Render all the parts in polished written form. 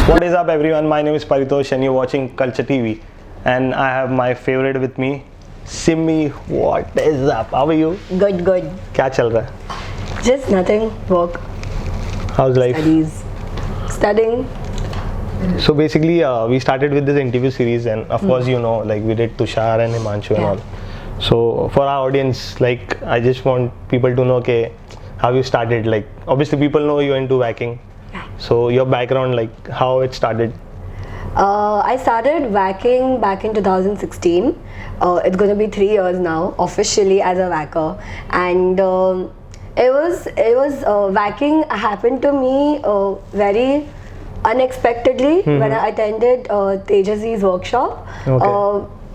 What is up everyone, my name is Paritosh and you're watching Culture TV and I have my favorite with me, Simi. What is up? How are you? Good. क्या चल रहा है? Just nothing. Work. How's life? Studies. Studying. So basically we started with this interview series and of course you know like we did Tushar and Himanshu and all. So for our audience, like I just want people to know okay, how you started. Like obviously people know you're into Waacking. So your background, like how it started. I started Waacking back in 2016. It's going to be 3 years now officially as a Wacker, and it was Waacking happened to me very unexpectedly when I attended Tejasvi's workshop.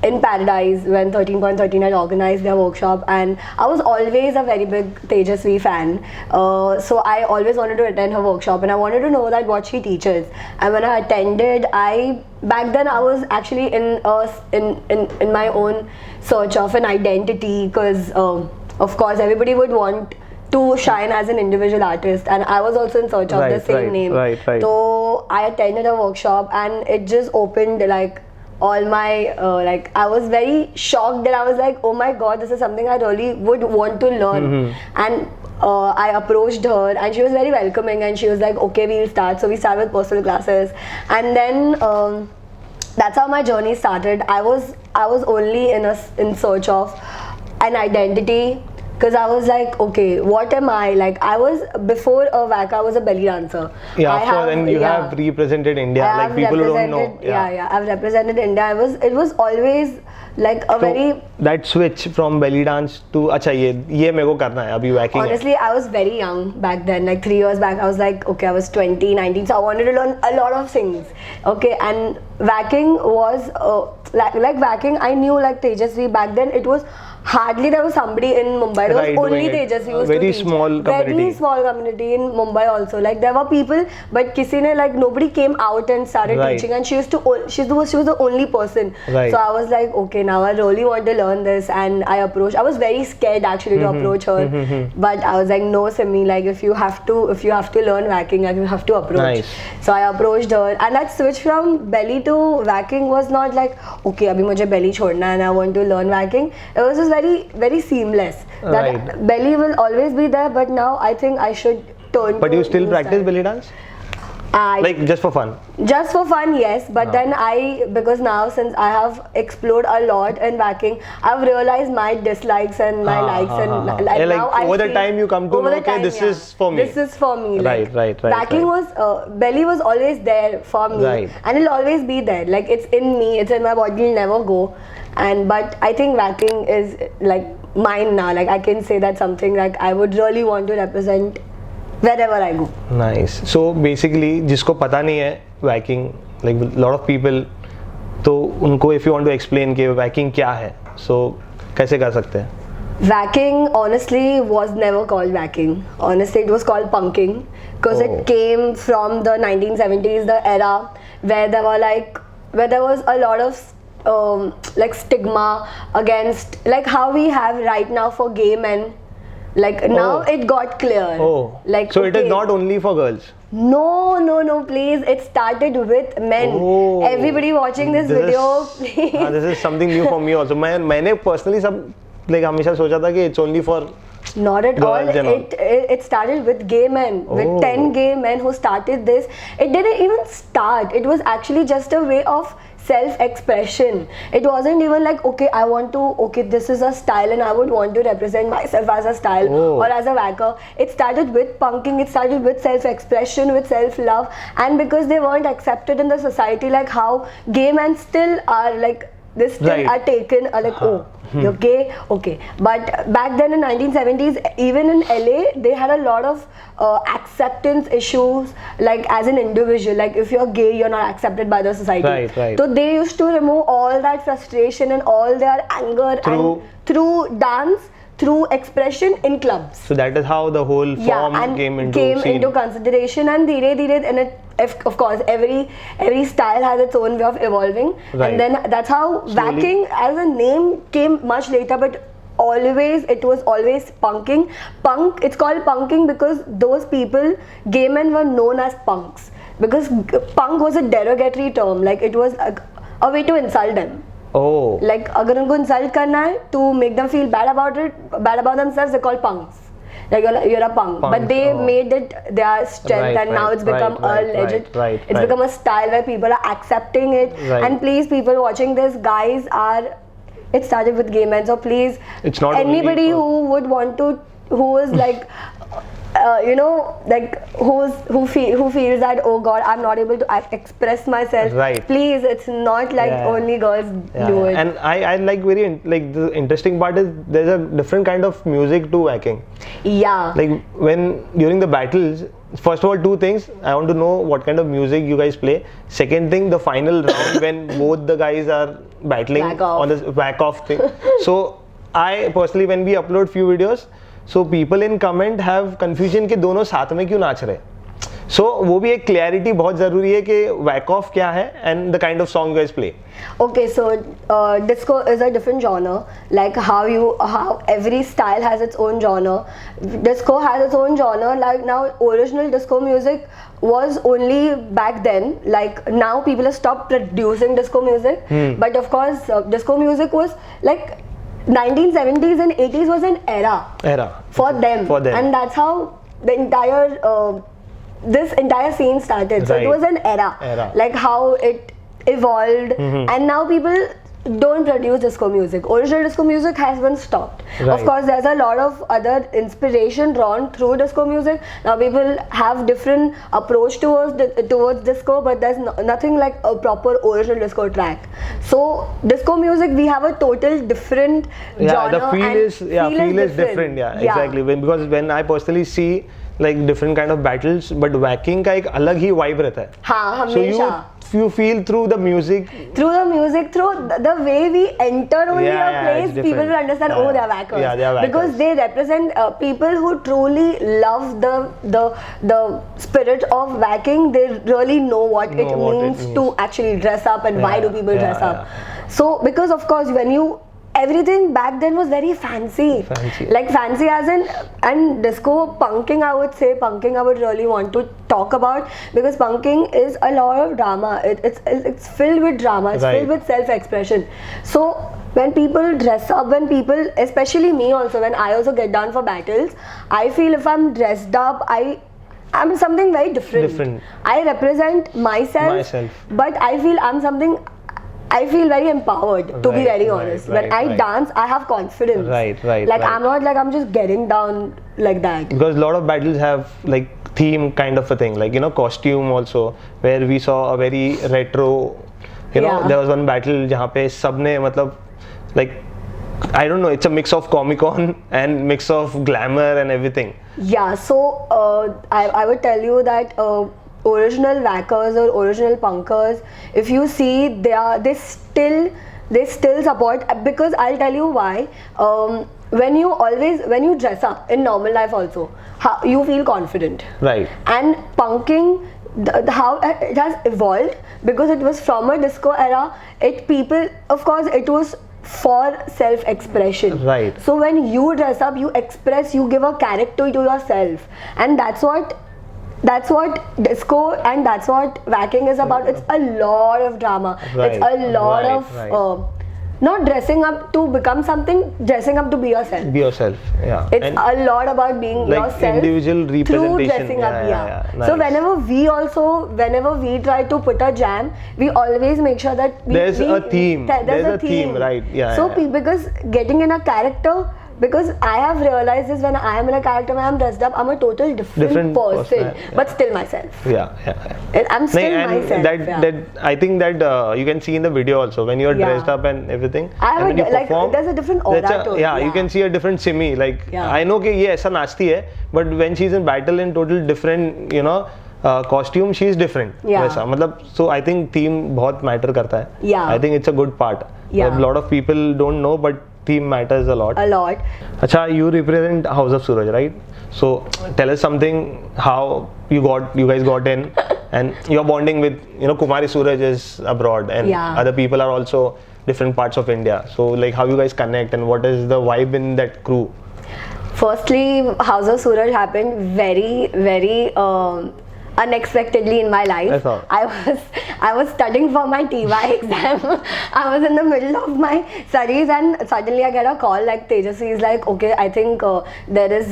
In Paradise when 13.13 had organized their workshop, and I was always a very big Tejasvi fan, so I always wanted to attend her workshop and I wanted to know that what she teaches. And when I attended, back then I was actually in my own search of an identity, because of course everybody would want to shine as an individual artist, and I was also in search of the same name. So I attended a workshop and it just opened like all my like I was very shocked that I was like, oh my god, this is something I really would want to learn. And I approached her and she was very welcoming and she was like, okay, we'll start. So we started with personal classes, and then that's how my journey started. I was only in search of an identity, because I was like, okay, what am I? Like I was, before a Wack, I was a belly dancer. Yeah, of course, and you have represented India, like people who don't know. Yeah, I've represented India. It was always like a very... That switch from belly dance to, अच्छा ये मेरे को करना है अभी Waacking. Honestly, I was very young back then, like 3 years back. I was like, okay, I was 20, 19, so I wanted to learn a lot of things. Okay, and Waacking was, like Waacking, I knew like Tejasvi back then. It was hardly there was somebody in Mumbai. There was only Tejasvi used to teach. Very small community in Mumbai also. Like there were people, but kisi ne, like nobody came out and started teaching, and she was the only person. So I was like, okay, now I really want to learn this, and I approached. I was very scared actually to approach her, but I was like, no, Simi, like if you have to learn Waacking, like you have to approach. So I approached her, and that switch from belly to Waacking was not like, okay, abhi mujhe belly chhodna and I want to learn Waacking. It was just very seamless. That belly will always be there, but now I think I should turn. But you still practice belly dance? Like just for fun? Just for fun, yes. But then because now since I have explored a lot in Waacking, I've realized my dislikes and my likes, and like now I over the time you come to know, okay, this is for me. This is for me. Right. Waacking was, belly was always there for me, and it'll always be there. Like it's in me, it's in my body, it'll never go. But I think Waacking is like mine now. Like I can say that's something like I would really want to represent wherever I go. Nice. So basically, जिसको पता नहीं है Waacking, like a lot of people, तो उनको if you want to explain कि Waacking क्या है, so कैसे कर सकते हैं? Waacking honestly was never called Waacking. Honestly, it was called punking, because it came from the 1970s, the era where there was a lot of like stigma against like how we have right now for gay men. Like now it got clear. Like so it is not only for girls. No, please. It started with men. Everybody watching this video, please. This is something new for me also. मैंने personally सब like हमेशा सोचा था कि it's only for not at all. It started with gay men, with 10 gay men who started this. It didn't even start. It was actually just a way of self-expression. It wasn't even like, okay, this is a style and I would want to represent myself as a style or as a Wacker. It started with punking, it started with self-expression, with self-love, and because they weren't accepted in the society, like how gay men still are, like they still are taken like, you're gay, okay. But back then in 1970s, even in LA, they had a lot of acceptance issues, like as an individual, like if you're gay, you're not accepted by the society. So they used to remove all that frustration and all their anger through dance, through expression in clubs. So that is how the whole form came into consideration, and of course every style has its own way of evolving, and then that's how Waacking as a name came much later, but it was always punking. It's called punking because those people, gay men, were known as punks. because punk was a derogatory term. Like it was a way to insult them. Oh. Like अगर उनको insult करना है to make them feel bad about themselves, they're called punks. Like you're a punk. But they made it their strength, and now it's become it's become a style where people are accepting it. And please, people watching this, guys it started with gay men, so please, it's not anybody who would want to, who is like like who feels that, oh God, I'm not able to express myself. Right. Please, it's not like only girls do it. And I like the interesting part is there's a different kind of music to Waacking. Yeah. Like when during the battles, first of all, two things. I want to know what kind of music you guys play. Second thing, the final round when both the guys are battling on this whack off thing. So I personally, when we upload few videos, so people in comment have confusion कि दोनों साथ में क्यों नाच रहे. So वो भी एक clarity बहुत ज़रूरी है कि whack off क्या है and the kind of song you guys play. Okay, so disco is a different genre. Like how every style has its own genre. Disco has its own genre. Like now, original disco music was only back then. Like now, people have stopped producing disco music. But of course, disco music was like 1970s and 80s was an era for them. And that's how the entire this entire scene started. So it was an era. Like how it evolved, and now people don't produce disco music. Original disco music has been stopped. Of course, there's a lot of other inspiration drawn through disco music. Now people have different approach towards disco, but there's nothing like a proper original disco track. So disco music, we have a total different genre. The feel is different. Exactly. Because when I personally see like different kind of battles, but Waacking का एक अलग ही vibe रहता है. हाँ, हमेशा. So you feel through the music, through the way we enter only a place, people will understand, oh, they are Wackers. Yeah, they are Wackers. Because they represent people who truly love the spirit of Waacking. They really know what it means to actually dress up and why do people dress up. So because of course everything back then was very fancy. Like fancy as in, and disco punking, I would really want to talk about, because punking is a lot of drama. It's filled with drama. It's filled with self-expression. So when people dress up, especially me also, when I also get down for battles, I feel if I'm dressed up, I'm something very different. I represent myself. But I feel very empowered, to be very honest. When I dance, I have confidence. Like I'm not like I'm just getting down like that. Because a lot of battles have like theme kind of a thing, like costume also, where we saw a very retro. There was one battle जहाँ पे सबने मतलब like I don't know, it's a mix of Comic-Con and mix of glamour and everything. Yeah, so I would tell you that original Wackers or original punkers, if you see, they still support, because I'll tell you why. When you dress up in normal life also, you feel confident. Right. And punking, how it has evolved, because it was from a disco era. Of course, it was for self-expression. Right. So when you dress up, you express, you give a character to yourself, and that's what disco and that's what Waacking is about. It's a lot of drama. It's a lot of not dressing up to become something, dressing up to be yourself. Be yourself, yeah. It's a lot about being like yourself individual representation through dressing up. Nice. So whenever we try to put a jam, we always make sure that there's a theme. There's a theme, right? Yeah. So because getting in a character, because I have realized this, when I am in a character, when I'm dressed up, I'm a total different person, but still myself. Yeah. I'm still myself. That I think that you can see in the video also, when you're dressed up and everything. And when you perform, there's a different aura to it. You can see a different Simi. Like I know कि ये ऐसा नाचती है, but when she's in battle in total different, costume, she's different. वैसा मतलब, so I think theme बहुत matter करता है. Yeah. I think it's a good part. A lot of people don't know, but theme matters a lot. Acha, you represent House of Suraj, right? So tell us something, how you guys got in, and you're bonding with, Kumari Suraj is abroad, and other people are also different parts of India. So like how you guys connect, and what is the vibe in that crew? Firstly, House of Suraj happened very, very unexpectedly in my life. That's all. I was studying for my TY exam. I was in the middle of my studies and suddenly I get a call like Tejasvi is like, okay, I think there is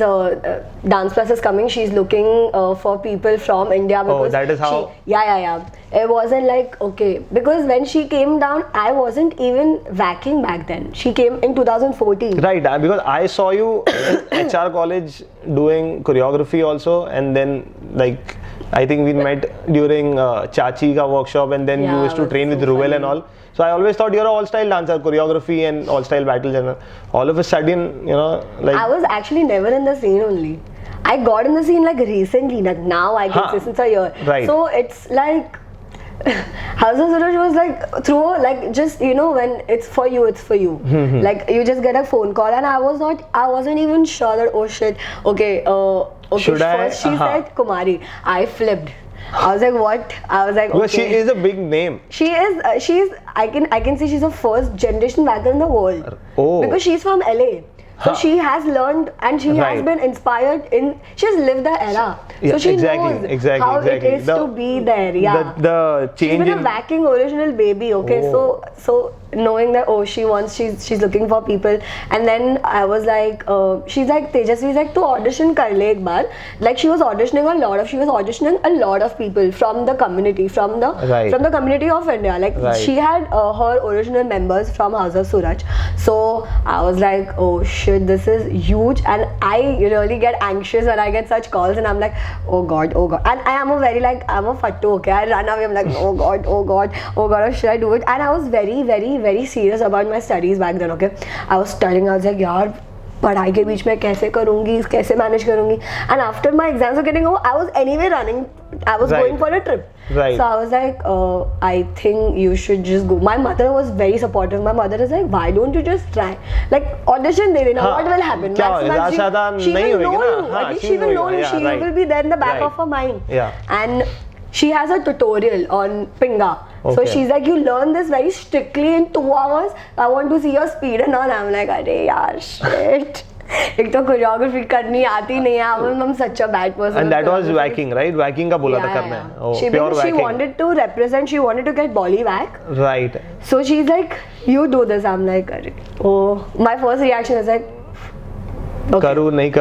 dance classes coming. She's looking for people from India. Because that is how. Yeah. It wasn't like, okay, because when she came down, I wasn't even Waacking back then. She came in 2014. Right, because I saw you in HR college doing choreography also, and then like I think we met during Chachi ka workshop, and then you used to train with Ruel and all. So I always thought you're an all-style dancer, choreography and all-style battles, and all of a sudden, like I was actually never in the scene only. I got in the scene like recently, like now I can say since a year. Right. So it's like House of Suraj was like through like just when it's for you, it's for you. Like you just get a phone call and I wasn't even sure that oh shit, okay. Should first she said Kumari. I flipped. I was like, what? I was like, okay. Because she is a big name. She is. I can say she's the first generation backer in the world. Oh. Because she's from LA. So she has learned and she has been inspired she has lived the era. So she knows how it is to be there. Yeah. The change. She's been a Waacking original baby. Okay. Oh. So knowing that she's looking for people, and then I was like, she's like Tejasvi's like to audition kar le ek baar. Like she was auditioning a lot of people from the community, from the community of India. Like she had her original members from House of Suraj. So I was like, oh shit, this is huge, and I really get anxious when I get such calls, and I'm like, oh god, and I am I'm a fattu, okay, I run away, I'm like, oh god, should I do it? And I was very, very, very serious about my studies back then, okay. I was studying, I was like, yaar, पढ़ाई के बीच में कैसे करूँगी, कैसे manage करूँगी, and after my exams were getting over, I was anyway running, I was going for a trip. Right. So I was like, I think you should just go. My mother was very supportive. My mother is like, why don't you just try? Like audition de dena. What will happen? She will know you. At least she will know you. She will be there in the back of her mind. Yeah. And she has a tutorial on Pinga. Okay. So she's like, you learn this very strictly in 2 hours. I want to see your speed and all. I'm like, arey yaar, shit. एक तो choreography करनी आती नहीं है. I'm such a bad person. And that was Waacking, right? Waacking का बोला था करना है. Oh, pure Waacking. She wanted to represent. She wanted to get Bolly Wack. Right. So she's like, you do this. I'm like, oh. My first reaction is like, okay. करूँ नहीं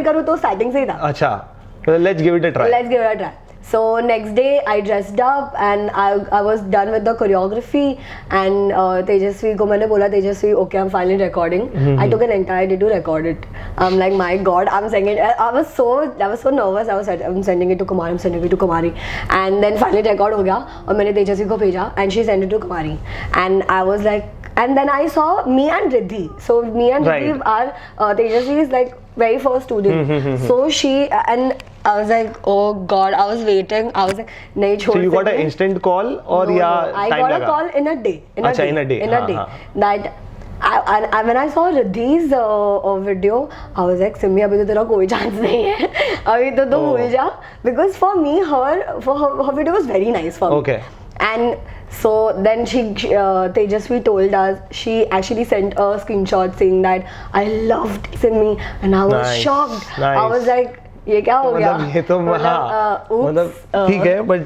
करूँ तो starting से ही था. अच्छा. Let's give it a try. So next day I dressed up and I was done with the choreography, and Tejasvi को मैंने बोला, Tejasvi, okay, I'm finally recording. I took an entire day to record it. I'm like, my God, I'm sending it. I was so nervous. I'm sending it to Kumari. And then finally record हो गया और मैंने Tejasvi को भेजा and she sent it to Kumari. And I was like, and then I saw me and Riddhi. So me and Riddhi are Tejasvi is like very first student. So she and I was like, oh God, I was waiting. I was like, nahi chhod. So you got an instant call or no, I got a call in a day. In a day. That and when I saw Riddhi's video, I was like, Simi, abhi to tera koi chance nahi hai. Abhi to bhul ja. Because for me, her video was very nice for me. Okay. And so then Tejasvi told us, she actually sent a screenshot saying that I loved Simi, and I was shocked. I was like, ये क्या हो गया? ये तो मतलब ठीक है, but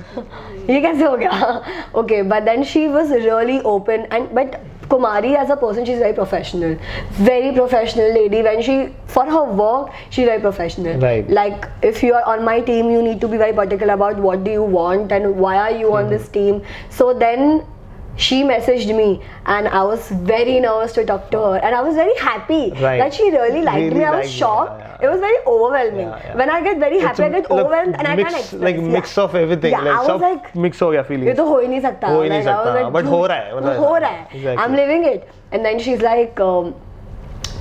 ये कैसे हो गया? Okay, but then she was really open, but Kumari as a person, she's very professional lady. When for her work, she's very professional. Right. Like if you are on my team, you need to be very particular about what do you want and why are you on this team. So then she messaged me and I was very nervous to talk to her, and I was very happy that she really liked me. I was shocked. It was very overwhelming. When I get very happy, I get overwhelmed and I can't express. Like mix of everything. Yeah, I was like, mix हो गया feelings. ये तो हो ही नहीं सकता. But हो रहा है. Exactly. I'm living it. And then she's like,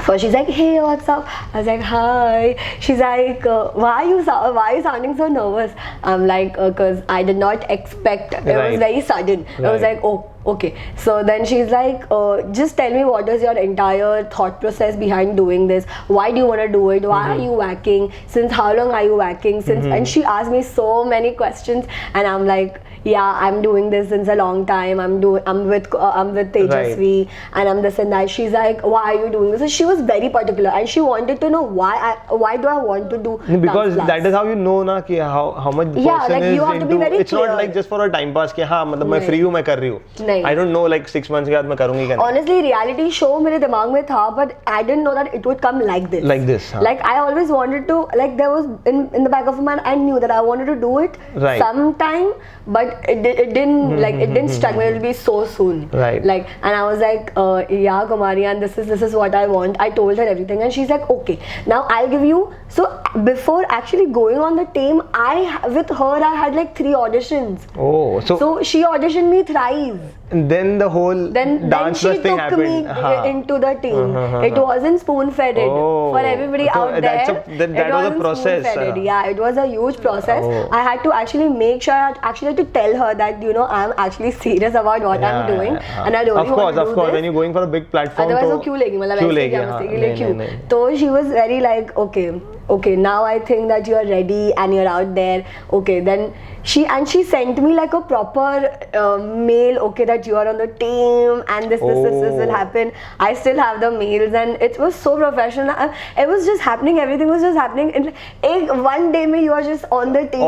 first she's like, hey, what's up? I was like, hi. She's like, why are you sounding so nervous? I'm like, because I did not expect. It was very sudden. I was like, oh, okay. So then she's like, just tell me what is your entire thought process behind doing this? Why do you want to do it? Why are you Waacking? Since how long are you Waacking? And she asked me so many questions, and I'm like, yeah, I'm doing this since a long time. I'm with Tejasvi, and I'm this and that. She's like, why are you doing this? So she was very particular, and she wanted to know why do I want to do because dance class? that is how you know na कि how much the person like is you have to be into. very It's not like just for a time pass कि हाँ मतलब मैं free हूँ मैं कर रही हूँ. I don't know like 6 months के बाद मैं करूँगी क्या नहीं. Honestly, reality show मेरे दिमाग में था, but I didn't know that it would come like this. Like this. Like I always wanted to, like there was in the back of my mind, I knew that I wanted to do it sometime, but it didn't like it didn't strike me it'll be so soon. Right. Like, and I was like, yeah, Kumari, and this is what I want. I told her everything, and she's like, okay, now I'll give you. So before actually going on the team, with her I had like 3 auditions. Oh, so she auditioned me thrice. And then the whole dance plus thing happened. Then she took me into the team. It wasn't spoon-fed for everybody out there. That was a process. Yeah, it was a huge process. I had to actually make sure, I actually had to tell her that, you know, I'm actually serious about what I'm doing. And I really want to do Of course, when you're going for a big platform. Otherwise, वो क्यों लेगी? मतलब तो she was very like, okay, now I think that you're ready and you're out there. Okay, then she sent me like a proper mail. Okay, that you are on the team and this will happen. I still have the mails, and it was so professional. It was just happening. Everything was just happening. In one day, you are just on the team.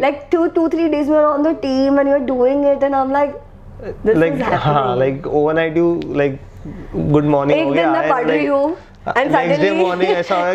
Like 2-3 days, you are on the team and you're doing it, and I'm like, this is happening. Like overnight, you like good morning. एक दिन मैं पढ़ रही हूँ. And suddenly,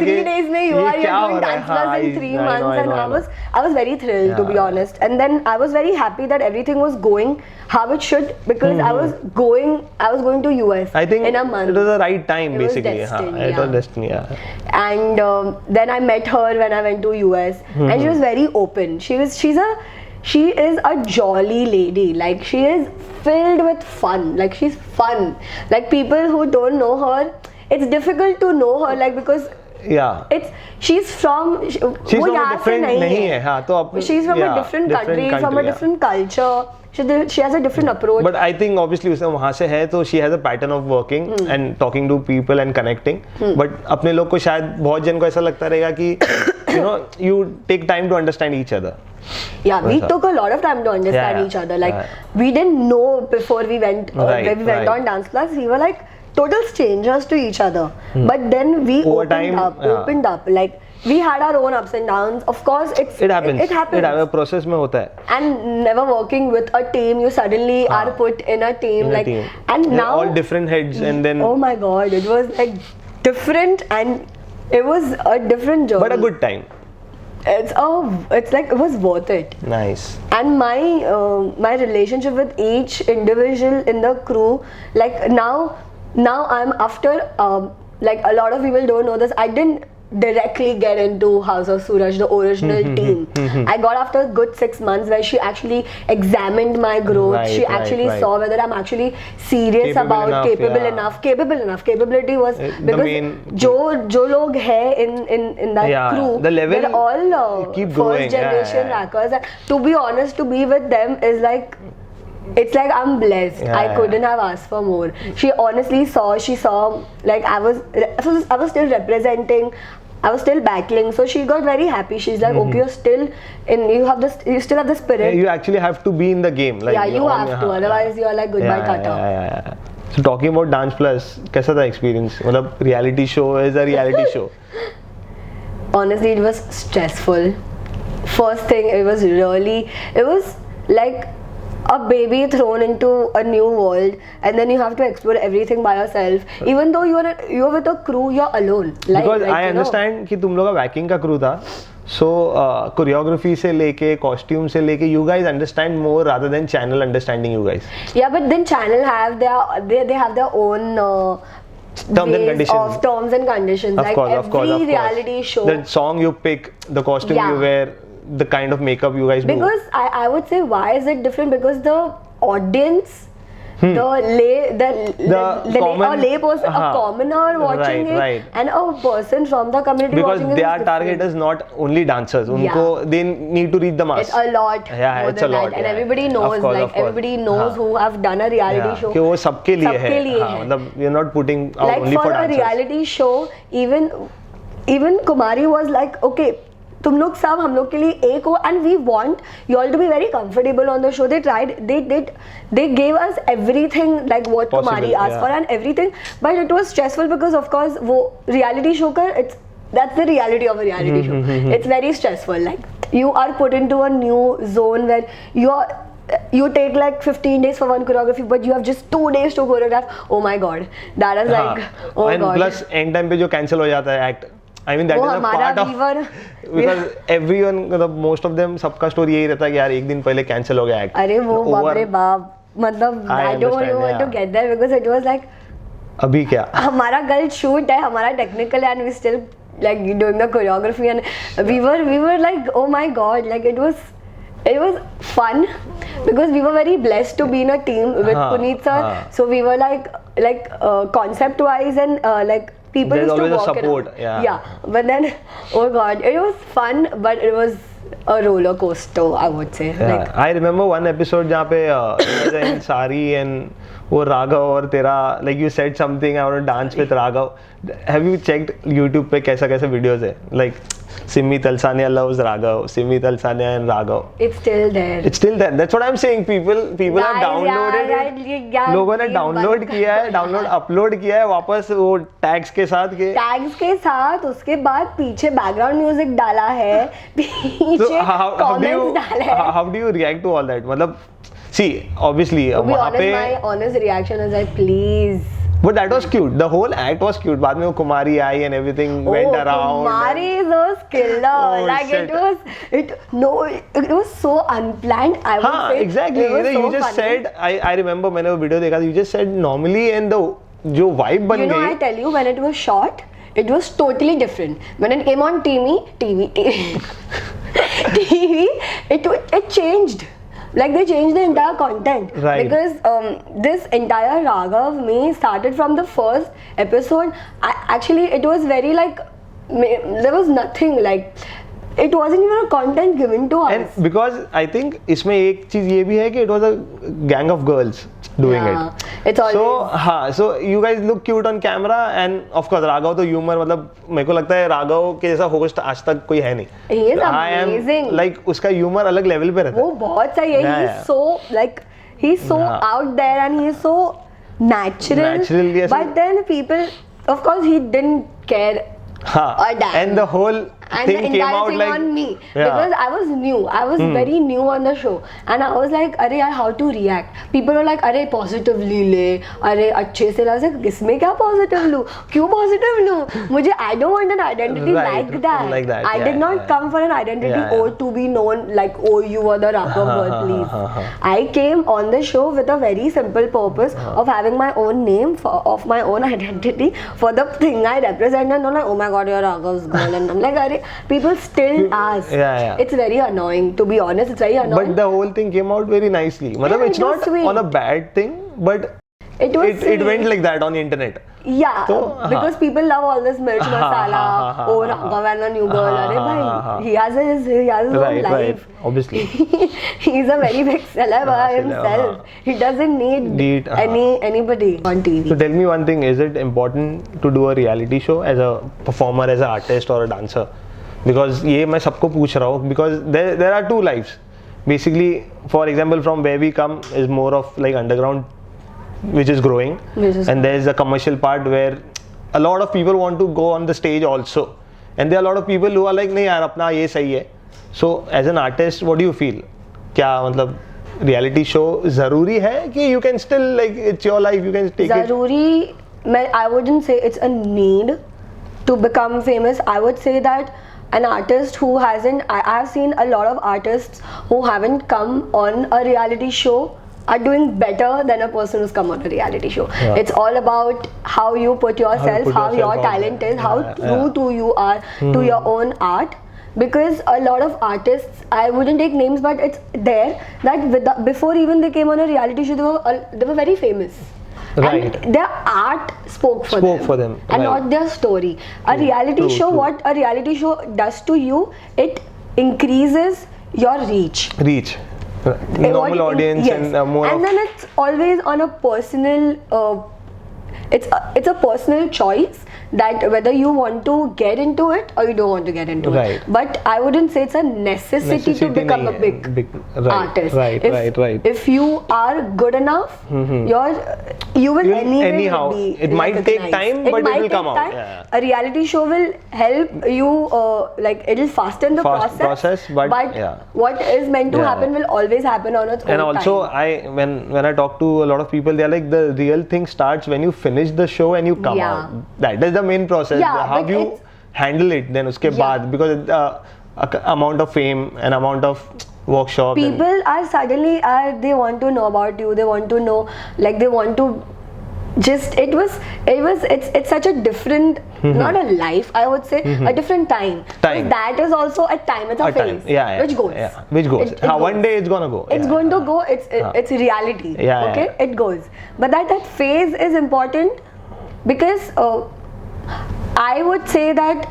3 days mein you are doing dance class in 3 months, and I was very thrilled to be honest. And then I was very happy that everything was going how it should, because I was going to US. I think in a month. It was the right time basically. It was destiny. It was destiny. Yeah. And then I met her when I went to US, and she was very open. She is a jolly lady. Like she is filled with fun. Like she's fun. Like people who don't know her, it's difficult to know her, like because she's from a different she's from a different country, from a different culture. She has a different approach. But I think obviously उसने वहाँ से है तो she has a pattern of working and talking to people and connecting. But अपने लोग को शायद बहुत जन को ऐसा लगता रहेगा कि you know you take time to understand each other. Yeah, we took a lot of time to understand each other. Like we didn't know before we went on dance class. We were like total strangers to each other. But then we opened up. Like we had our own ups and downs. Of course, it happens. It happens. Process में होता है. And never working with a team, you suddenly are put in a team. And they're now all different heads, and then oh my God, it was like different, and it was a different journey. But a good time. It's like it was worth it. Nice. And my relationship with each individual in the crew, like now I'm after like a lot of people don't know this, I didn't directly get into House of Suraj, the original team. I got after a good 6 months where she actually examined my growth. She actually saw whether I'm actually serious about capable enough. Capability was because जो लोग हैं in that crew, the level they're all first generation rappers. To be honest, to be with them is like, it's like I'm blessed. I couldn't have asked for more. She honestly saw like I was still representing, I was still battling, so she got very happy. She's like, okay, you still have the spirit. You actually have to be in the game. Like, you have to, otherwise you're like goodbye tata. So talking about Dance Plus, कैसा था experience? मतलब reality show is a reality show. Honestly, it was stressful. First thing, it was like a baby thrown into a new world, and then you have to explore everything by yourself. Even though you're with a crew, you're alone. Because I understand कि तुम लोग का Waacking का crew था, so choreography से लेके costume से लेके you guys understand more rather than channel understanding you guys. Yeah, but then channel have they have their own terms and conditions. Of course. Reality show. The song you pick, the costume you wear, the kind of makeup you guys do. Because I would say, why is it different? Because the audience, a commoner watching it, and a person from the community watching it. Because their target is not only dancers. They need to reach the mass. It's a lot. Yeah, it's a lot. And everybody knows, everybody knows who have done a reality show. कि वो सबके लिए है. मतलब we're not putting out only for dancers. Like for a reality show, even Kumari was like, okay, तुम लोग सब हम लोग के लिए एक हो, and we want you all to be very comfortable on the show. They tried, they gave us everything like what Possible, Kumari asked yeah. for and everything, but it was stressful because of course वो reality show का that's the reality of a reality show. It's very stressful. Like you are put into a new zone where you take like 15 days for one choreography, but you have just 2 days to choreograph. Oh my god, that is like oh and god. plus end time पे जो cancel हो जाता है act, I mean that वो is a हमारा part of because everyone मतलब most of them सबका story यही रहता है कि यार एक दिन पहले cancel हो गया act. अरे वो बाप रे बाप, मतलब I don't even want to get there because it was like अभी क्या हमारा कल shoot है, हमारा technical and we still like doing the choreography and we were like oh my god, like it was fun because we were very blessed to be in a team with Puneet sir. So we were like concept wise and like people there's used to always walk a support around. Yeah, but then oh god, it was fun, but it was a roller coaster, I would say. Yeah. Like, I remember one episode जहाँ पे in Sari and वो Raghav और तेरा like you said something I want to dance with Raghav. Have you checked YouTube पे कैसा videos है like Simi Talsania loves Raghav, Simi Talsania and Raghav. it's still there. It's still there. That's what I'm saying. People have downloaded it. लोगों ने download किया है, upload किया है वापस वो tags के साथ उसके बाद पीछे background music डाला है, पीछे comments डाले हैं. How do you react to all that? मतलब see obviously वहाँ पे my honest reaction is like please. But that was cute. The whole act was cute. बाद में वो कुमारी आई and everything went around. Kumari is a skiller. Oh, like shit. it was so unplanned. I would हाँ say. exactly. It was so You just funny. said I remember मैंने वो video देखा था. You just said normally and the जो vibe बन You know, I गई. tell you, when it was shot, it was totally different. When it came on TV, it changed. Like they changed the entire content. Right. Because this entire Raghav me started from the first episode. Actually, it was very like there was nothing like. It wasn't even a content given to us. And because I think इसमें एक चीज ये भी है कि it was a gang of girls doing it. It's always so you guys look cute on camera and of course Raghav तो humor मतलब मेरे को लगता है Raghav के जैसा host आज तक कोई है नहीं. He is amazing. Like उसका humor अलग level पे रहता है. वो बहुत सही है. He's so like he's so out there and he's so natural. Yes. But then people, of course, he didn't care. And the whole and thing the came out entire thing like on me because I was new. I was very new on the show, and I was like, "अरे यार, how to react?" People were like, "अरे positively ले, अरे अच्छे से लासे, किसमें क्या positive लूँ? क्यों positive लूँ? मुझे I don't want an identity like that. I did not come for an identity or to be known like oh you were the Raghav girl, please. I came on the show with a very simple purpose of having my own name of my own identity for the thing I represent, and I'm like, oh my god, you're Raghav's girl, and I'm like, "अरे." People still ask. It's very annoying, to be honest. It's very annoying. But the whole thing came out very nicely. Matlab, it's not sweet. on a bad thing, but it went like that on the internet. Yeah, so, because people love all this mirch masala. Oh, Raghav and a new girl. Arey bhai, he has his own life. Right, obviously. He's a very big celeb by himself. He doesn't need anybody on TV. So tell me one thing: is it important to do a reality show as a performer, as an artist, or a dancer? Because ये मैं सबको पूछ रहा हूँ because there are two lives. Basically, for example, from where we come is more of like underground, which is growing, and there is a commercial part where a lot of people want to go on the stage also, and there are a lot of people who are like नहीं यार अपना ये सही है. So as an artist, what do you feel? क्या मतलब reality show ज़रूरी है कि you can still like it's your life, you can take it? ज़रूरी, I wouldn't say it's a need to become famous. I would say that an artist who hasn't, I've seen a lot of artists who haven't come on a reality show are doing better than a person who's come on a reality show. It's all about how you put yourself, how your talent is, how true to you are to your own art. Because a lot of artists, I wouldn't take names, but it's there that before even they came on a reality show, they were very famous. Right. And their art spoke for them. And not their story. A reality show, what a reality show does to you, it increases your reach. Normal audience and more. And then it's always on a personal it's a personal choice that whether you want to get into it or you don't want to get into Right. it. But I wouldn't say it's a necessity to become a big artist. Right. If you are good enough, you will anyhow, be it might take time, but it will come out. time. Yeah. A reality show will help you, like it'll fasten the process. But yeah. what is meant to Yeah. happen will always happen on its own And also, time. when I talk to a lot of people, they're like, the real thing starts when you finish the show and you come Yeah. out. That is the main process. Yeah, How but you it's- handle it then uske baad, because amount of fame and amount of workshop. People are suddenly they want to know about you. They want to know, like they want to just it's such a different, not a life, I would say, a different time. Time. So that is also a time. It's a phase. Time. Yeah. Which goes. Yeah. Which goes. It One goes. day it's gonna go. It's Yeah. going to go. It's reality. Yeah, okay, yeah. it goes. But that phase is important because I would say that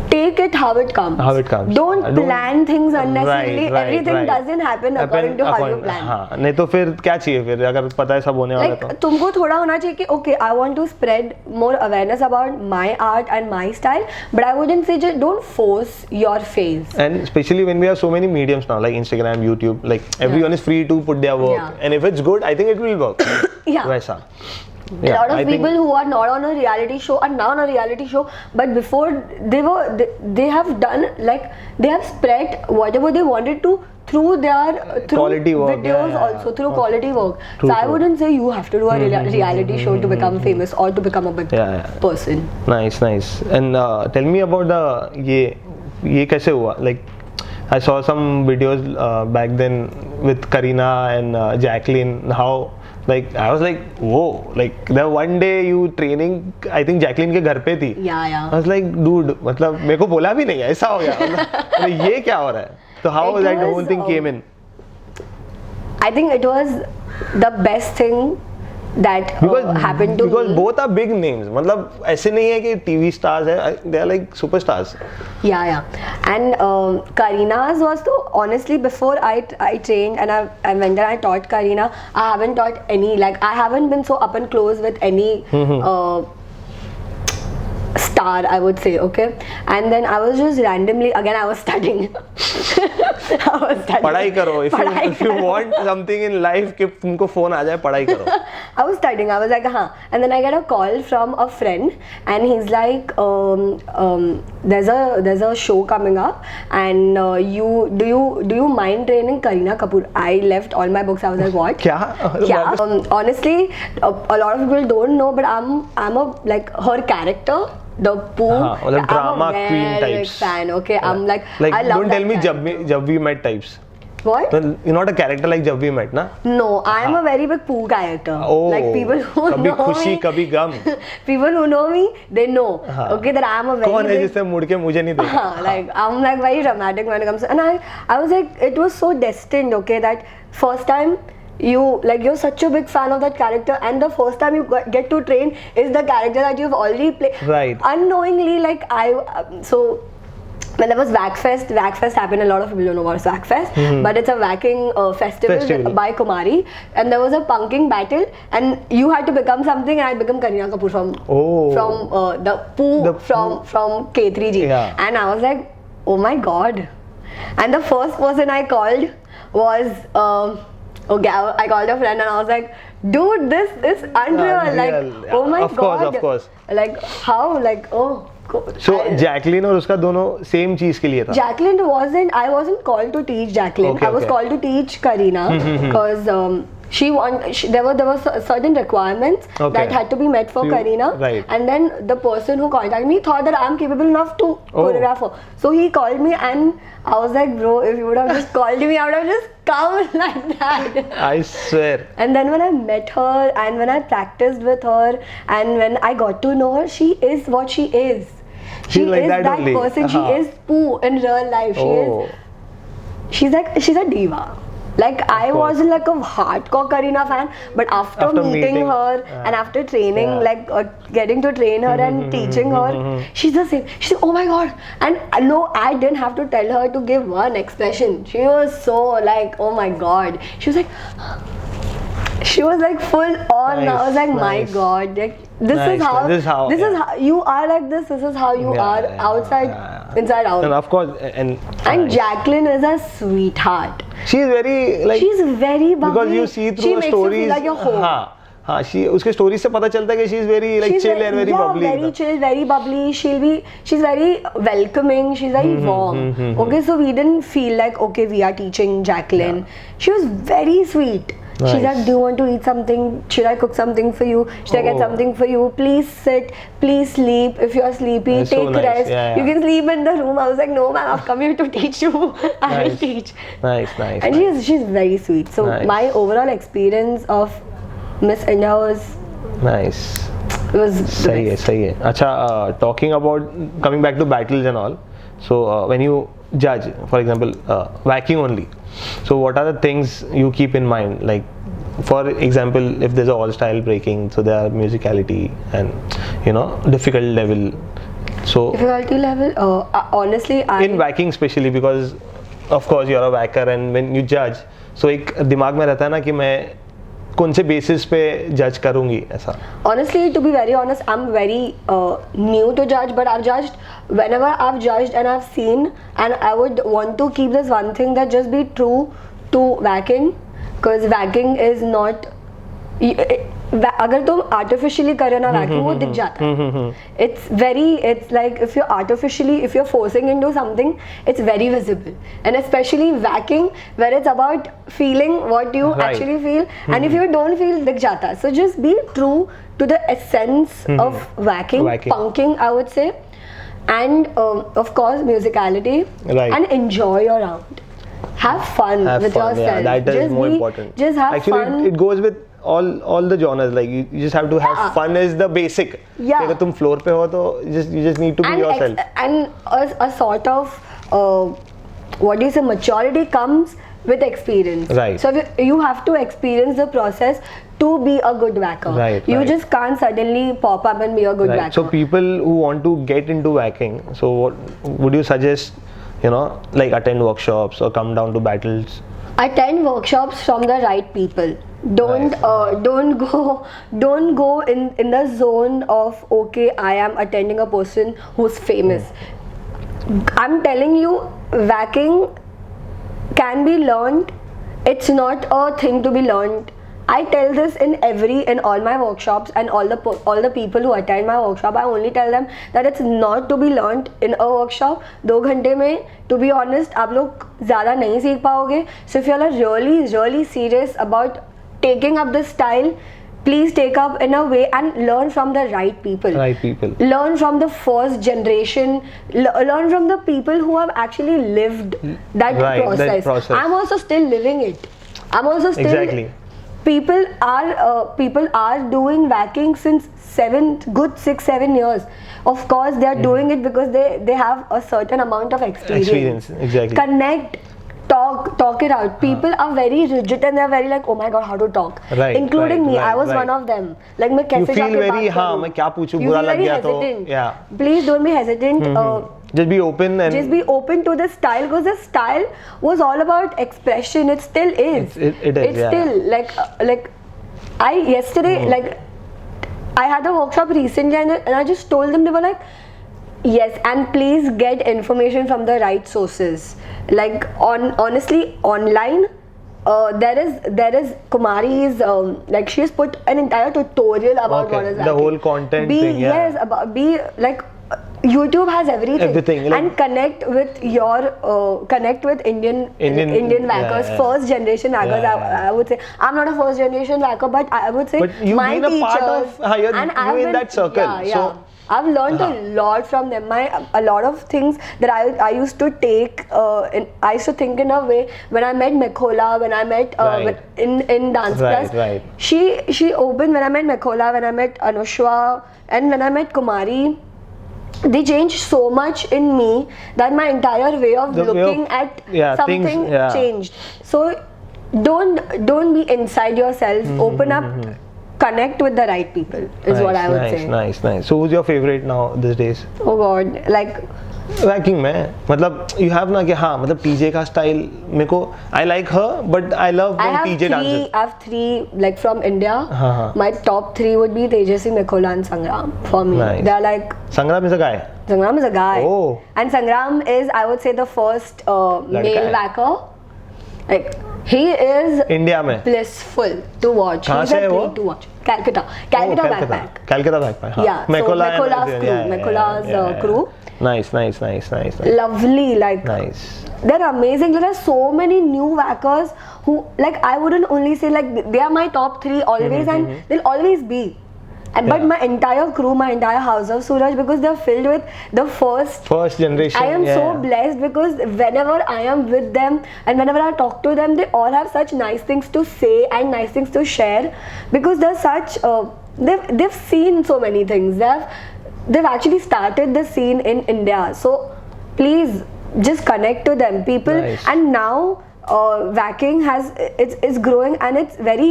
take it how it comes. How it comes. Don't plan things unnecessarily. Right, Everything right. doesn't happen according to how you plan. हाँ, नहीं तो फिर क्या चाहिए फिर अगर पता है सब होने वाला Like तो. तुमको थोड़ा होना चाहिए कि okay, I want to spread more awareness about my art and my style, but I wouldn't say just don't force your phase. And especially when we have so many mediums now, like Instagram, YouTube, like everyone is free to put their work. Yeah. And if it's good, I think it will work. Yeah. वैसा. A lot of I think- people who are not on a reality show are now on a reality show, but before they have done, like they have spread whatever they wanted to through their Quality work, videos, yeah. also through quality work. True, So I true. wouldn't say you have to do a reality show to become famous or to become a big Yeah. person. Nice. And tell me about the ये कैसे हुआ? Like I saw some videos back then with Karina and Jacqueline. How like I was like, whoa! Like the one day you training, I think Jacqueline के घर पे थी. Yeah. I was like, dude, मतलब मेरे को बोला भी नहीं ऐसा हो गया. मतलब ये क्या हो रहा है? So how It that was, whole thing came in? I think it was the best thing that happened to because me. both are big names. मतलब ऐसे नहीं है कि TV stars है, they are like superstars. Yeah. And Karina's was though, honestly, before I trained and when I taught Karina, I haven't taught any, like I haven't been so up and close with any star, I would say, okay. And then I was just randomly, again I was studying. पढ़ाई करो. If you want something in life, कि तुमको phone आ जाए, पढ़ाई करो. I was studying. I was like, and then I get a call from a friend, and he's like, there's a show coming up, and do you mind training Kareena Kapoor? I left all my books. I was like, what? क्या? Yeah. Honestly, a lot of people don't know, but I'm a like her character. The Pooh, मतलब drama I'm a queen very types. big fan. Okay, I'm like I love don't tell me character. जब we met types. What? You're not a character like जब we met, ना? No, I'm a very big Pooh character. Oh, like people who कभी know खुशी me, कभी गम. people who know me, they know. Okay, that I'm a very कौन है big, जिससे मुड़ के मुझे नहीं देखा? like I'm like very dramatic when it comes to, and I was like, it was so destined, okay, that first time you're such a big fan of that character, and the first time you get to train is the character that you've already played. Right. Unknowingly, like so when there was Wackfest happened. A lot of people don't know about Wackfest, but it's a Waacking festival by Kumari, and there was a punking battle, and you had to become something, and I became Kareena Kapoor from the Pooh from K3G, Yeah. and I was like, oh my god, and the first person I called was okay, I called a friend and I was like, dude, this is unreal. Like, oh my god. Of course. Like, how? Like, oh. So Jacqueline और उसका दोनों same चीज के लिए था. Jacqueline I wasn't called to teach Jacqueline. I was called to teach Kareena because there were certain requirements that had to be met for Kareena. Right. And then the person who contacted me thought that I'm capable enough to choreograph her. So he called me and I was like, bro, if you would have just called me, I would have just come like that. I swear. And then when I met her and when I practiced with her and when I got to know her, she is what she is. She like is that only. person. She is Pooh in real life. She's a diva. Like I wasn't like a hardcore Kareena fan, but after meeting her and after training, like getting to train her and teaching her, she's the same. She's like, oh my god! And no, I didn't have to tell her to give one expression. She was so like, oh my god. She was like, She was like full on. Nice, I was like, my nice. God, like, this Nice, is how. this is how, This is yeah. how you are like this. This is how you Yeah, are yeah, outside, yeah. inside out. And of course, and Jacqueline is a sweetheart. she is very like She's very bubbly. because you see she through her makes stories. you feel like you're home. हाँ, she उसके stories से पता चलता है कि she is very like She's chill and very bubbly. very chill, very bubbly. She's very welcoming. She's very warm. Okay, so we didn't feel like okay we are teaching Jacqueline. She was very sweet. Nice. She's like, do you want to eat something? Should I cook something for you? Should I get something for you? Please sit. Please sleep. If you're sleepy, That's take so nice. rest. Yeah, You can sleep in the room. I was like, no, ma'am, I've come here to teach you. I will Nice. teach. Nice. And she's very sweet. So Nice. my overall experience of Miss India was Nice. सही है. अच्छा, talking about coming back to battles and all. So when you judge, for example, Waacking only. So what are the things you keep in mind? Like, for example, if there's a all-style breaking, so there are musicality and difficult level. So difficulty level. Honestly, in Waacking especially because, of course, you're a whacker and when you judge, so एक दिमाग में रहता है ना कि मैं कौन से basis पे judge करूँगी ऐसा. Honestly, to be very honest, I'm very new to judge, but I've judged whenever I've judged and I've seen, and I would want to keep this one thing that just be true to Waacking, because Waacking is not. अगर तुम artificially करे ना Waacking वो दिख जाता है. It's like if you're forcing into something, it's very visible, and especially Waacking where it's about feeling what you actually feel, and if you don't feel दिख जाता है. So just be true to the essence of Waacking, punking I would say, and of course musicality, and enjoy your round. Have fun with yourself. Yeah, that is more important. Just have Actually, fun. it goes with all the genres. Like you just have to have fun is the basic. Yeah. अगर तुम floor पे हो तो you just need to be yourself. And a sort of what do you say, maturity comes with experience. Right. So you have to experience the process to be a good whacker. Right. You just can't suddenly pop up and be a good whacker. So people who want to get into Waacking, so what would you suggest? Like attend workshops or come down to battles. Attend workshops from the right people. Don't go in the zone of okay, I am attending a person who's famous. I'm telling you, Waacking can be learned. It's not a thing to be learned. I tell this in all my workshops, and all the people who attend my workshop, I only tell them that it's not to be learned in a workshop. 2 घंटे में, to be honest, आप लोग ज़्यादा नहीं सीख पाओगे. So if you are really serious about taking up this style, please take up in a way and learn from the right people. Learn from the first generation. Learn from the people who have actually lived that process. I'm also still living it. I'm also still. Exactly. People are doing Waacking since 6-7 years. Of course, they are doing it because they have a certain amount of experience. Exactly. Connect. Talk it out. People are very rigid and they are very like, oh my god, how to talk. Including me. I was one of them. Like, मैं कैसे जाके बात करूँ? मैं क्या पूछूं, बुरा लग गया तो. Yeah. Please don't be hesitant. Just be open and just be open to the style, because the style was all about expression. It still is. It is. It's still like I yesterday like I had a workshop recently and I just told them, they were like, yes, and please get information from the right sources. Like honestly online, there is Kumari's like she's put an entire tutorial about what is the whole content thing. Yes, be like YouTube has everything like, and connect with Indian whackers, first generation whackers. I would say I'm not a first generation whacker, but I would say you've my been a teachers, part of you're in that circle. So I've learned a lot from them. A lot of things that I used to take. I used to think in a way when I met Mekhola, when I met in Dance Plus. She opened when I met Mekhola, when I met Anushwa, and when I met Kumari. They changed so much in me that my entire way of looking at something changed. So don't be inside yourself. Open up. Connect with the right people is what I would say. Nice. So who's your favorite now these days? Oh god, like वैकिंग में मतलब you have ना कि हाँ मतलब TJ का style मेरे को I like her but I love when TJ dances. I have three like from India. हाँ. My top three would be Tejasvi, Mekhola and Sangram for me. Nice. They are like संग्राम is a guy. Sangram is a guy. Oh. And Sangram is, I would say, the first male whacker. Like he is India में blissful to watch. कहाँ He's से a है वो? treat to watch. Calcutta backpack. Calcutta backpack. हाँ. Yeah. Mekhola so Mekhola's and- crew. yeah, Mekhola's yeah. crew. Nice. Lovely, like Nice. they're amazing. There are so many new whackers who, like, I wouldn't only say like they are my top three always, and they'll always be. And but Yeah. my entire crew, my entire house of Suraj, because they're filled with the first generation. I am yeah, so yeah. blessed because whenever I am with them and whenever I talk to them, they all have such nice things to say and nice things to share because they're such. They've seen so many things. They've actually started the scene in India. So please just connect to them, people. Nice. And now Waacking it's growing and it's very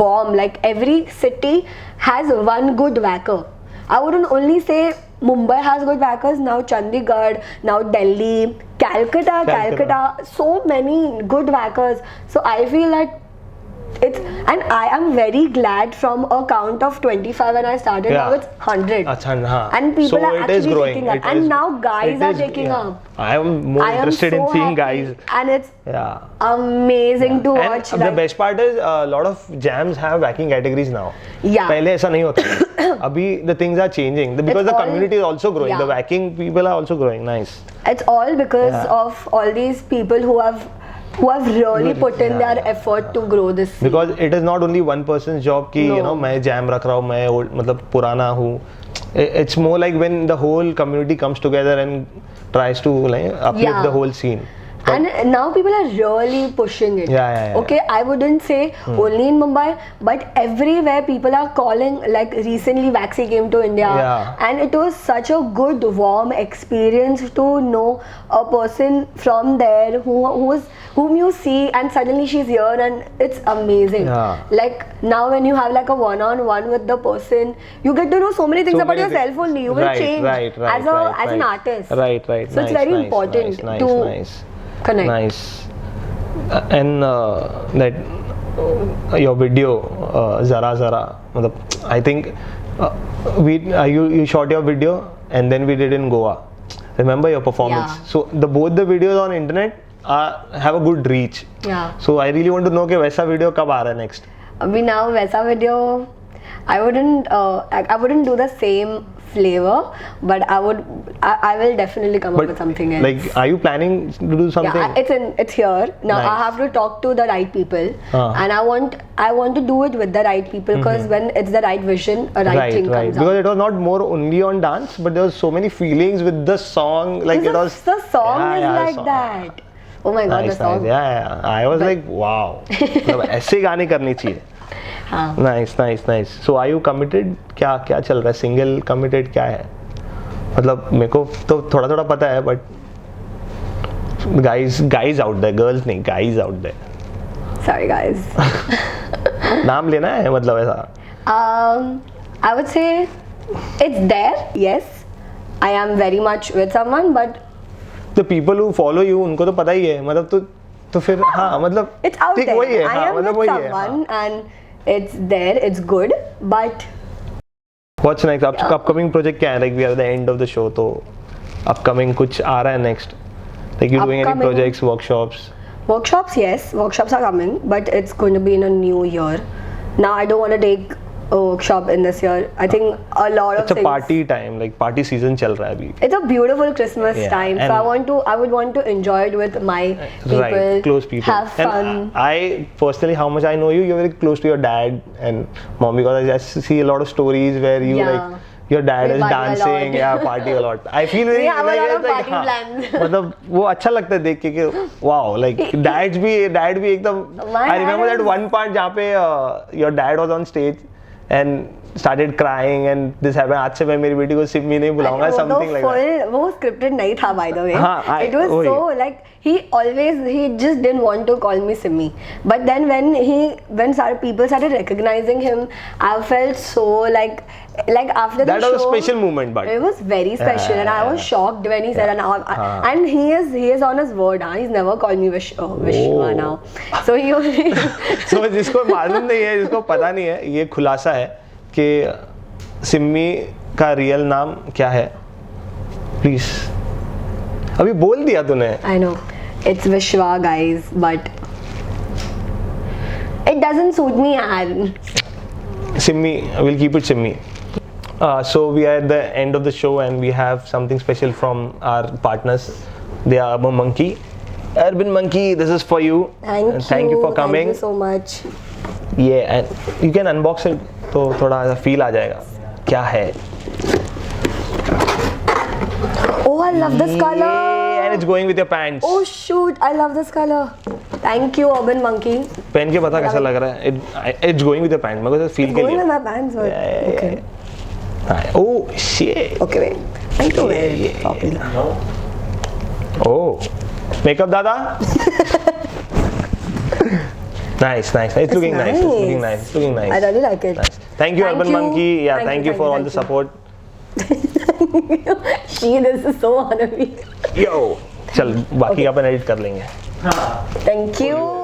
warm. Like every city has one good whacker. I wouldn't only say Mumbai has good whackers, now Chandigarh, now Delhi, Calcutta, so many good whackers. So I feel that and I am very glad from a count of 25 when I started, Yeah. now it's 100. Achha, हाँ. And people So are it is actually growing. taking up. It And is- now guys it are is- taking yeah. up. I am more I am interested in so seeing happy. guys. And it's Yeah. amazing to watch. And the best part is a lot of jams have whacking categories now. Yeah. पहले ऐसा नहीं होता था. अभी the things are changing because the all- community is also growing. yeah. The whacking people are also growing. Nice. It's all because Yeah. of all these people who have really put in Yeah, their effort to grow this scene. Because it is not only one person's job कि No. you know मैं jam रख रहा हूँ मैं मतलब पुराना हूँ. It's more like when the whole community comes together and tries to like uplift Yeah. the whole scene. And now people are really pushing it. Yeah. Okay, I wouldn't say only in Mumbai, but everywhere people are calling. Like recently, Waxy came to India, Yeah. and it was such a good, warm experience to know a person from there whom you see, and suddenly she's here, and it's amazing. Yeah. Like now, when you have like a one-on-one with the person, you get to know so many things So about many yourself only. You will Right, change right, as an artist. Right. So nice, it's very nice, important nice, to nice. connect. Nice. And that your video Zara मतलब I think you shot your video and then we did in Goa. Remember your performance? Yeah. So both the videos on internet have a good reach. Yeah. So I really want to know कि वैसा video कब आ रहा है next? अभी now वैसा video I wouldn't do the same flavor, but I will definitely come up with something else. Like, are you planning to do something? Yeah, it's here now. Nice. I have to talk to the right people, Uh-huh. and I want to do it with the right people because when it's the right vision, a right thing comes Because out. it was not more only on dance, but there was so many feelings with the song. Like it was The song Yeah, is yeah, the like song. that. Oh my god, Nice, the song. nice. Yeah. I was like, wow. मतलब ऐसे गाने करनी चाहिए. हाँ. Nice. So are you committed? क्या चल रहा है? Single committed क्या है? मतलब मेरे को तो थोड़ा पता है, but guys out there, girls नहीं, guys out there. Sorry guys. नाम लेना है मतलब ऐसा? I would say it's there. Yes, I am very much with someone, but The people who follow you उनको तो पता ही है, मतलब तो फिर हाँ मतलब it's out ठीक there. वही है, I हाँ am मतलब with वही है. someone, and it's there. It's good, but What's next? Upcoming project क्या है? Like we are at the end of the show, तो upcoming कुछ आ रहा है next? Like you doing any Upcoming- projects, workshops? workshops, yes, workshops are coming, but it's going to be in a new year. Now I don't want to take a workshop in this year. I think a lot of It's a things. party time, like party season चल रहा है अभी. It's a beautiful Christmas Yeah, time, so and- I would want to enjoy it with my people, Right, close people. have fun. And I personally, how much I know you, you're very close to your dad and mom because I just see a lot of stories where you Yeah. like. Your dad We is party a dancing, lot. yeah, party a lot. I feel very We have a like, lot it's of like, party हाँ, plans. मतलब वो अच्छा लगता है देख के कि wow, like dad भी एकदम. My I remember dad that one part जहाँ पे your dad was on stage and started crying and this happened. आज से मैं मेरी बेटी को सिमी नहीं बुलाऊंगा, something like that. वो scripted नहीं था by the way. हाँ, it was so like he just didn't want to call me Simi. But then when people started recognizing him, I felt so like after the show. That was a special moment, but it was very special, and I was shocked when he said, and he is on his word. He's never called me Vishwa now. So he only. So जिसको मालूम नहीं है, जिसको पता नहीं है, ये खुलासा है कि सिमी का रियल नाम क्या है. प्लीज अभी बोल दिया तूने. I know it's Vishwa, guys, but it doesn't suit me, yaar. Simi, we'll keep it Simi. So we are at the end of the show and we have something special from our partners. They are Urban Monkey. Urban Monkey, this is for you. Thank you for coming. Thank you so much. Yeah, and you can unbox it तो थोड़ा सा feel आ जाएगा. क्या है? Oh, I love this color. And it's going with your pants. Oh shoot, I love this color. Thank you, Urban Monkey. पहन के पता कैसा लग रहा है? It's going with your pants. मेरे को तो feel के लिए. Going with my pants, but okay. Oh shit. Okay, wait. I need to wear it properly. Oh, makeup dada. Nice. It's looking nice. It's looking nice. I really like it. Nice. Thank you, Urban Monkey. Yeah, thank you for all the support. This is so honoring. Yo, चल बाकी अपन edit कर लेंगे. Thank you.